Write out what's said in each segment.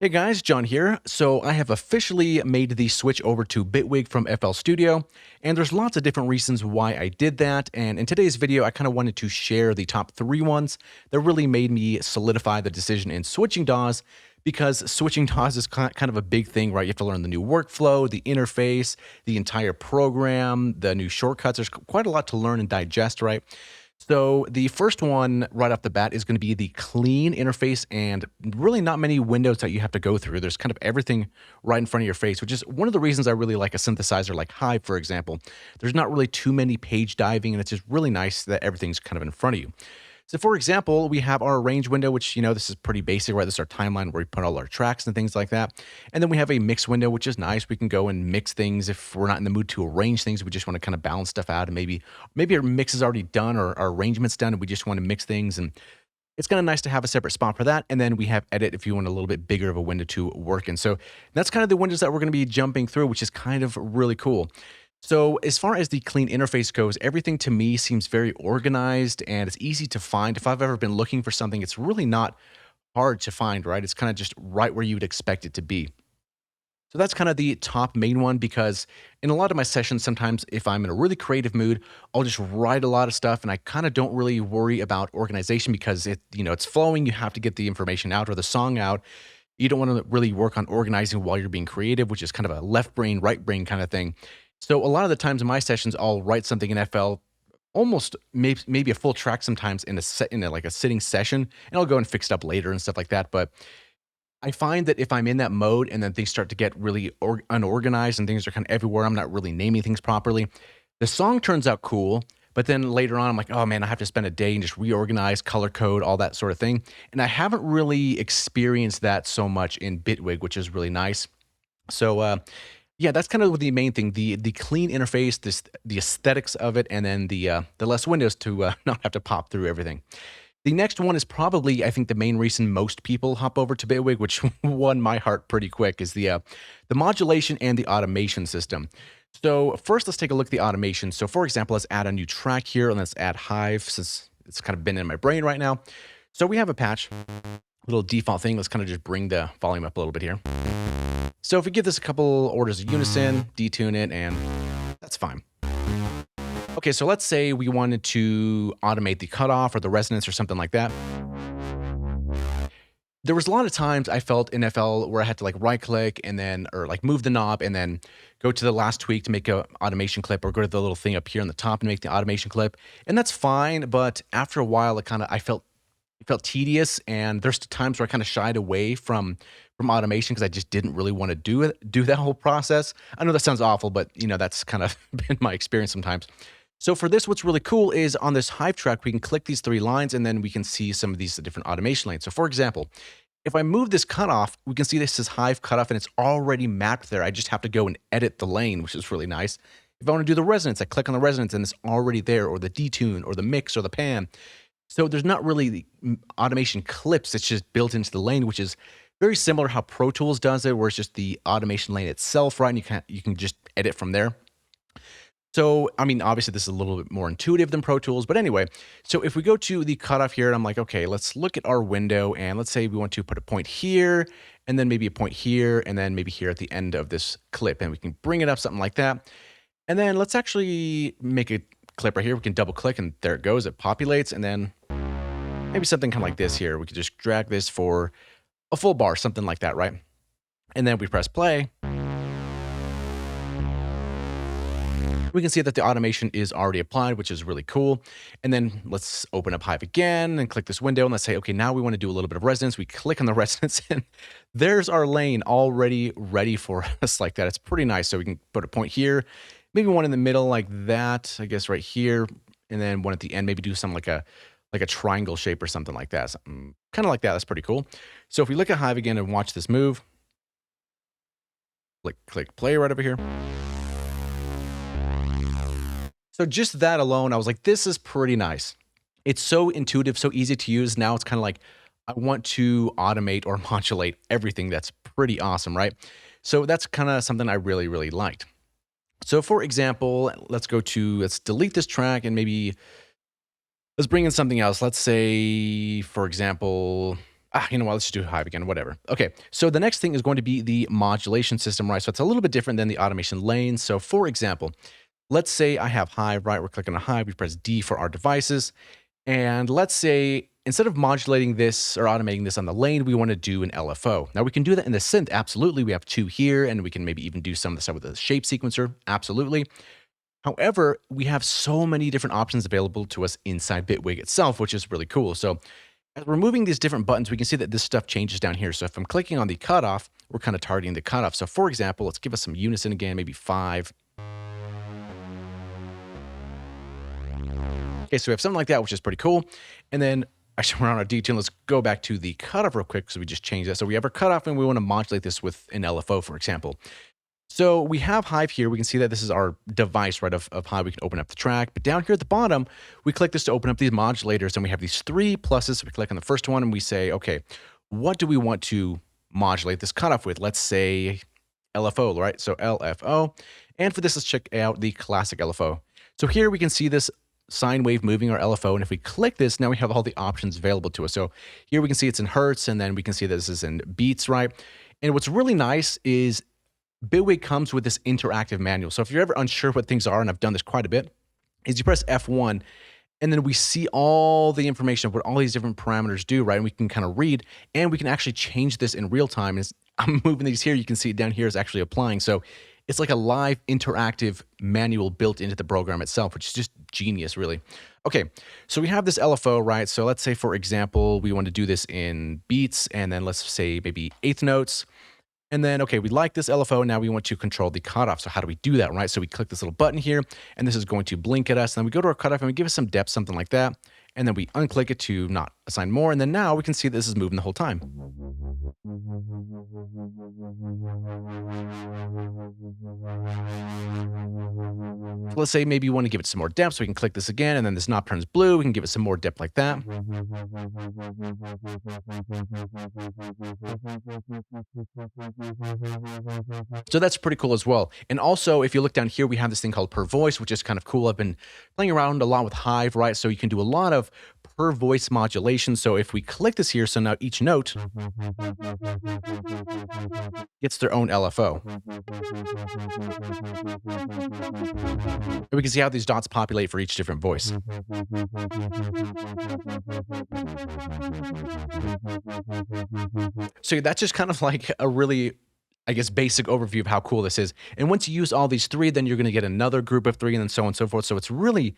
Hey guys, John here. So I have officially made the switch over to Bitwig from FL Studio, and there's lots of different reasons why I did that. And in today's video, I kind of wanted to share the top three ones that really made me solidify the decision in switching DAWs, because switching DAWs is kind of a big thing, right? You have to learn the new workflow, the interface, the entire program, the new shortcuts. There's quite a lot to learn and digest, right? So the first one right off the bat is going to be the clean interface, and really not many windows that you have to go through. There's kind of everything right in front of your face, which is one of the reasons I really like a synthesizer like Hive, for example. There's not really too many page diving, and it's just really nice that everything's kind of in front of you. So for example, we have our arrange window, which, this is pretty basic, right? This is our timeline where we put all our tracks and things like that. And then we have a mix window, which is nice. We can go and mix things if we're not in the mood to arrange things. We just want to kind of balance stuff out, and maybe our mix is already done or our arrangement's done and we just want to mix things. And it's kind of nice to have a separate spot for that. And then we have edit if you want a little bit bigger of a window to work in. So that's kind of the windows that we're going to be jumping through, which is kind of really cool. So as far as the clean interface goes, everything to me seems very organized and it's easy to find. If I've ever been looking for something, it's really not hard to find, right? It's kind of just right where you would expect it to be. So that's kind of the top main one, because in a lot of my sessions, sometimes if I'm in a really creative mood, I'll just write a lot of stuff and I kind of don't really worry about organization because it's flowing. You have to get the information out or the song out. You don't want to really work on organizing while you're being creative, which is kind of a left brain, right brain kind of thing. So a lot of the times in my sessions, I'll write something in FL, almost maybe a full track sometimes like a sitting session, and I'll go and fix it up later and stuff like that. But I find that if I'm in that mode and then things start to get really unorganized and things are kind of everywhere, I'm not really naming things properly. The song turns out cool, but then later on, I'm like, oh man, I have to spend a day and just reorganize, color code, all that sort of thing. And I haven't really experienced that so much in Bitwig, which is really nice. So, yeah, that's kind of the main thing: the clean interface, the aesthetics of it, and then the less windows to not have to pop through everything. The next one is probably, I think, the main reason most people hop over to Bitwig, which won my heart pretty quick, is the modulation and the automation system. So first, let's take a look at the automation. So for example, let's add a new track here, and let's add Hive, since it's kind of been in my brain right now. So we have a patch, little default thing. Let's kind of just bring the volume up a little bit here. So if we give this a couple orders of unison, detune it, and that's fine. Okay, so let's say we wanted to automate the cutoff or the resonance or something like that. There was a lot of times I felt in FL where I had to like right click and then, or like move the knob and then go to the last tweak to make a automation clip, or go to the little thing up here on the top and make the automation clip. And that's fine, but after a while I felt tedious, and there's times where I kind of shied away from automation because I just didn't really want to do that whole process. I know that sounds awful, but that's kind of been my experience sometimes. So for this, what's really cool is on this Hive track, we can click these three lines and then we can see some of these different automation lanes. So for example, if I move this cutoff, we can see this is Hive cutoff and it's already mapped there. I just have to go and edit the lane, which is really nice. If I want to do the resonance, I click on the resonance and it's already there, or the detune or the mix or the pan. So there's not really the automation clips. It's just built into the lane, which is very similar how Pro Tools does it, where it's just the automation lane itself, right? And you can just edit from there. So, I mean, obviously this is a little bit more intuitive than Pro Tools, but anyway, so if we go to the cutoff here, and I'm like, okay, let's look at our window, and let's say we want to put a point here, and then maybe a point here, and then maybe here at the end of this clip, and we can bring it up, something like that. And then let's actually make a clip right here. We can double click, and there it goes. It populates, and then maybe something kind of like this here. We could just drag this for a full bar, something like that, right? And then we press play. We can see that the automation is already applied, which is really cool. And then let's open up Hive again and click this window, and let's say, okay, now we want to do a little bit of resonance. We click on the resonance, and there's our lane already ready for us like that. It's pretty nice. So we can put a point here, maybe one in the middle like that, I guess right here, and then one at the end, maybe do something like a triangle shape or something like that. Something kind of like that. That's pretty cool. So if we look at Hive again and watch this move, click play right over here. So just that alone, I was like, this is pretty nice. It's so intuitive, so easy to use. Now it's kind of like, I want to automate or modulate everything. That's pretty awesome, right? So that's kind of something I really, really liked. So for example, let's delete this track and maybe let's bring in something else. Let's say, for example, You know what, let's just do Hive again, whatever. Okay, so the next thing is going to be the modulation system, right? So it's a little bit different than the automation lane. So for example, let's say I have Hive, right? We're clicking on Hive, we press D for our devices. And let's say instead of modulating this or automating this on the lane, we want to do an LFO. Now we can do that in the synth, absolutely. We have two here, and we can maybe even do some of the stuff with the shape sequencer, absolutely. However, we have so many different options available to us inside Bitwig itself, which is really cool. So as we're moving these different buttons, we can see that this stuff changes down here. So if I'm clicking on the cutoff, we're kind of targeting the cutoff. So for example, let's give us some unison again, maybe 5. Okay, so we have something like that, which is pretty cool. And then actually, we're on our D2. Let's go back to the cutoff real quick because we just changed that. So we have our cutoff and we want to modulate this with an LFO, for example. So we have Hive here. We can see that this is our device, right, of how we can open up the track. But down here at the bottom, we click this to open up these modulators, and we have these 3 pluses. So we click on the first one, and we say, okay, what do we want to modulate this cutoff with? Let's say LFO, right? So LFO. And for this, let's check out the classic LFO. So here we can see this sine wave moving, our LFO. And if we click this, now we have all the options available to us. So here we can see it's in hertz, and then we can see that this is in beats, right? And what's really nice is Bitwig comes with this interactive manual. So if you're ever unsure what things are, and I've done this quite a bit, is you press F1, and then we see all the information of what all these different parameters do, right? And we can kind of read, and we can actually change this in real time. As I'm moving these here, you can see it down here is actually applying. So it's like a live interactive manual built into the program itself, which is just genius, really. Okay, so we have this LFO, right? So let's say, for example, we want to do this in beats, and then let's say maybe eighth notes. And then, okay, we like this LFO. Now we want to control the cutoff. So how do we do that, right? So we click this little button here, and this is going to blink at us. And then we go to our cutoff, and we give it some depth, something like that. And then we unclick it to not assign more. And then now we can see this is moving the whole time. So let's say maybe you want to give it some more depth, so we can click this again, and then this knob turns blue. We can give it some more depth like that. So that's pretty cool as well. And also, if you look down here, we have this thing called per voice, which is kind of cool. I've been playing around a lot with Hive, right? So you can do a lot of per voice modulation. So if we click this here, so now each note gets their own LFO. And we can see how these dots populate for each different voice. So that's just kind of like a really, I guess, basic overview of how cool this is. And once you use all these 3, then you're going to get another group of 3, and then so on and so forth. So it's really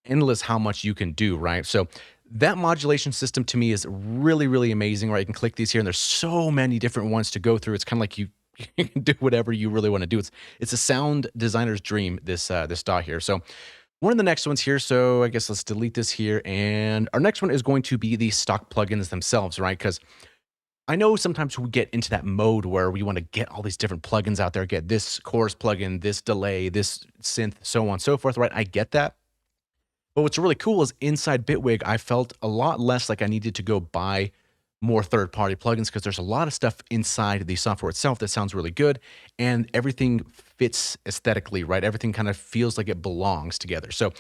endless how much you can do, right? So that modulation system to me is really, really amazing, right? You can click these here, and there's so many different ones to go through. It's kind of like you can do whatever you really want to do. It's a sound designer's dream, this DAW here. So one of the next ones here, so I guess let's delete this here. And our next one is going to be the stock plugins themselves, right? Because I know sometimes we get into that mode where we want to get all these different plugins out there, get this chorus plugin, this delay, this synth, so on and so forth, right? I get that. But what's really cool is inside Bitwig, I felt a lot less like I needed to go buy more third-party plugins because there's a lot of stuff inside the software itself that sounds really good, and everything fits aesthetically, right? Everything kind of feels like it belongs together. So,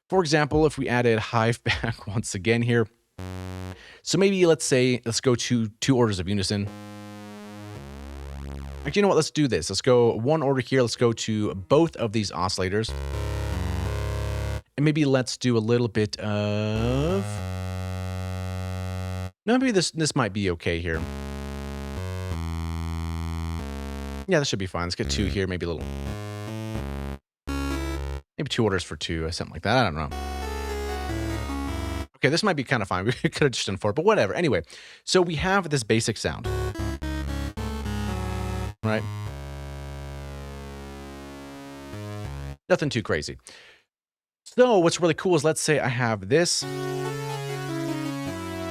for example, if we added Hive back once again here, so maybe let's go to 2 orders of unison. Actually, you know what? Let's do this. Let's go 1 order here. Let's go to both of these oscillators. And maybe let's do a little bit of... No, maybe this might be okay here. Yeah, this should be fine. Let's get 2 here, maybe a little... Maybe 2 orders for 2 or something like that. I don't know. Okay, this might be kind of fine. We could have just done 4, but whatever. Anyway, so we have this basic sound. Right? Nothing too crazy. So what's really cool is, let's say I have this.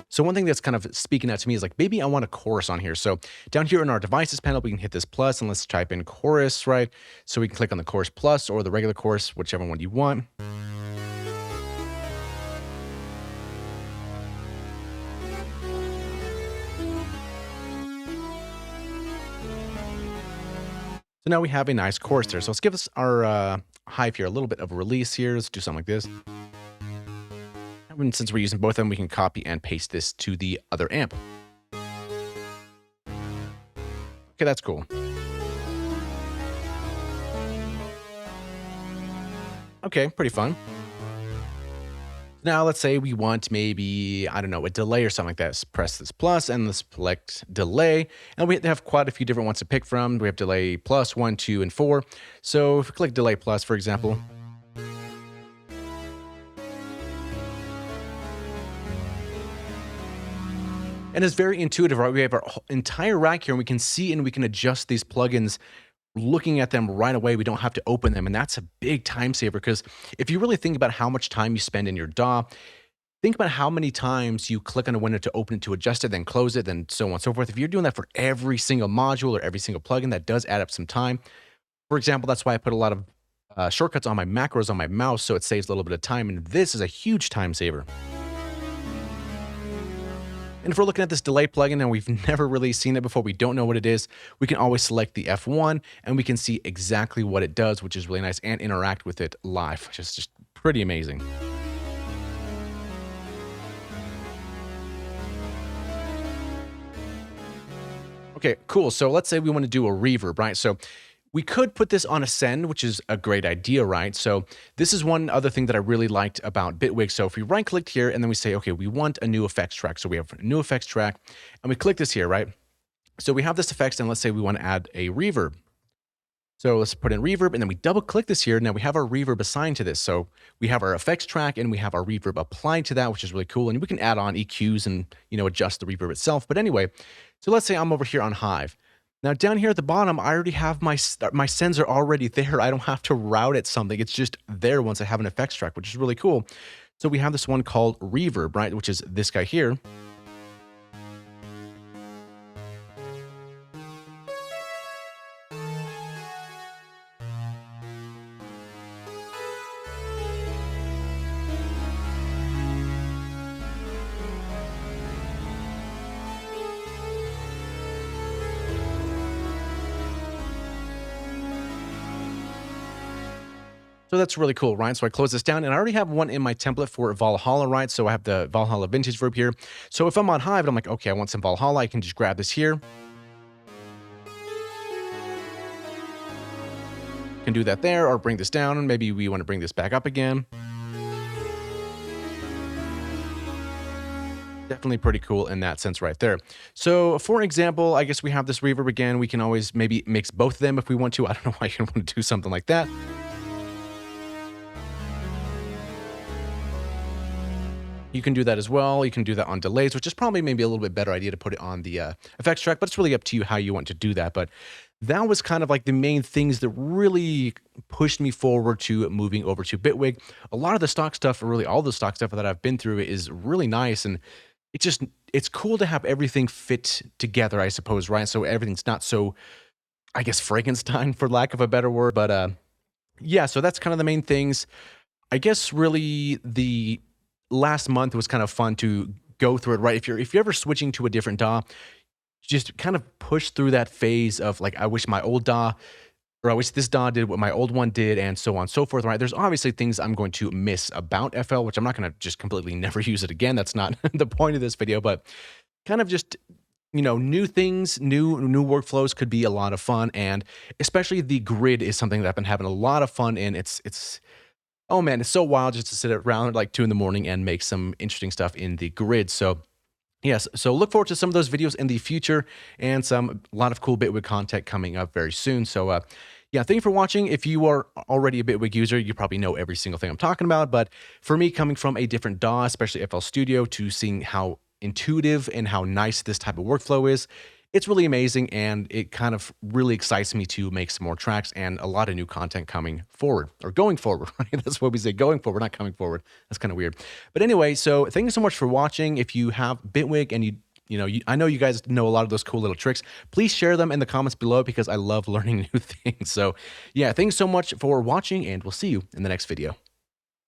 So one thing that's kind of speaking out to me is like, maybe I want a chorus on here. So down here in our devices panel, we can hit this plus and let's type in chorus, right? So we can click on the chorus plus or the regular chorus, whichever one you want. So now we have a nice chorus there. So let's give us our Hive here a little bit of a release here. Let's do something like this. And since we're using both of them, we can copy and paste this to the other amp. Okay, that's cool. Okay, pretty fun. Now, let's say we want maybe, I don't know, a delay or something like that. Let's press this plus and let's select delay. And we have quite a few different ones to pick from. We have delay plus 1, 2, and 4. So if we click delay plus, for example, and it's very intuitive, right? We have our entire rack here and we can see and we can adjust these plugins looking at them right away. We don't have to open them. And that's a big time saver because if you really think about how much time you spend in your DAW, think about how many times you click on a window to open it, to adjust it, then close it, then so on and so forth. If you're doing that for every single module or every single plugin, that does add up some time. For example, that's why I put a lot of shortcuts on my macros on my mouse, so it saves a little bit of time. And this is a huge time saver. And if we're looking at this delay plugin and we've never really seen it before, we don't know what it is, we can always select the F1 and we can see exactly what it does, which is really nice, and interact with it live, which is just pretty amazing. Okay, cool. So let's say we want to do a reverb, right? So we could put this on Ascend, which is a great idea, right? So this is one other thing that I really liked about Bitwig. So if we right-click here and then we say, okay, we want a new effects track. So we have a new effects track and we click this here, right? So we have this effects and let's say we want to add a reverb. So let's put in reverb and then we double click this here. Now we have our reverb assigned to this. So we have our effects track and we have our reverb applied to that, which is really cool. And we can add on EQs and, adjust the reverb itself. But anyway, so let's say I'm over here on Hive. Now down here at the bottom, I already have my sends are already there. I don't have to route it something. It's just there once I have an effects track, which is really cool. So we have this one called reverb, right? Which is this guy here. So that's really cool, right? So I close this down and I already have one in my template for Valhalla, right? So I have the Valhalla vintage verb here. So if I'm on Hive and I'm like, okay, I want some Valhalla, I can just grab this here. Can do that there or bring this down and maybe we want to bring this back up again. Definitely pretty cool in that sense right there. So for example, I guess we have this reverb again. We can always maybe mix both of them if we want to. I don't know why you want to do something like that. You can do that as well. You can do that on delays, which is probably maybe a little bit better idea to put it on the effects track, but it's really up to you how you want to do that. But that was kind of like the main things that really pushed me forward to moving over to Bitwig. A lot of the stock stuff, or really all the stock stuff that I've been through is really nice. And it's cool to have everything fit together, I suppose, right? So everything's not so, I guess, Frankenstein, for lack of a better word. But yeah, so that's kind of the main things. I guess really the last month was kind of fun to go through it, right? If you're ever switching to a different DAW, just kind of push through that phase of like, I wish my old DAW, or I wish this DAW did what my old one did, and so on and so forth, right? There's obviously things I'm going to miss about FL, which I'm not going to just completely never use it again. That's not the point of this video, but kind of just, new things, new workflows could be a lot of fun. And especially the grid is something that I've been having a lot of fun in. Oh man, it's so wild just to sit around at like 2 in the morning and make some interesting stuff in the grid. So yes, so look forward to some of those videos in the future and a lot of cool Bitwig content coming up very soon. So yeah, thank you for watching. If you are already a Bitwig user, you probably know every single thing I'm talking about. But for me, coming from a different DAW, especially FL Studio, to seeing how intuitive and how nice this type of workflow is, it's really amazing, and it kind of really excites me to make some more tracks and a lot of new content coming forward, or going forward, right? That's what we say, going forward, not coming forward. That's kind of weird. But anyway, so thank you so much for watching. If you have Bitwig and I know you guys know a lot of those cool little tricks, please share them in the comments below because I love learning new things. So yeah, thanks so much for watching, and we'll see you in the next video.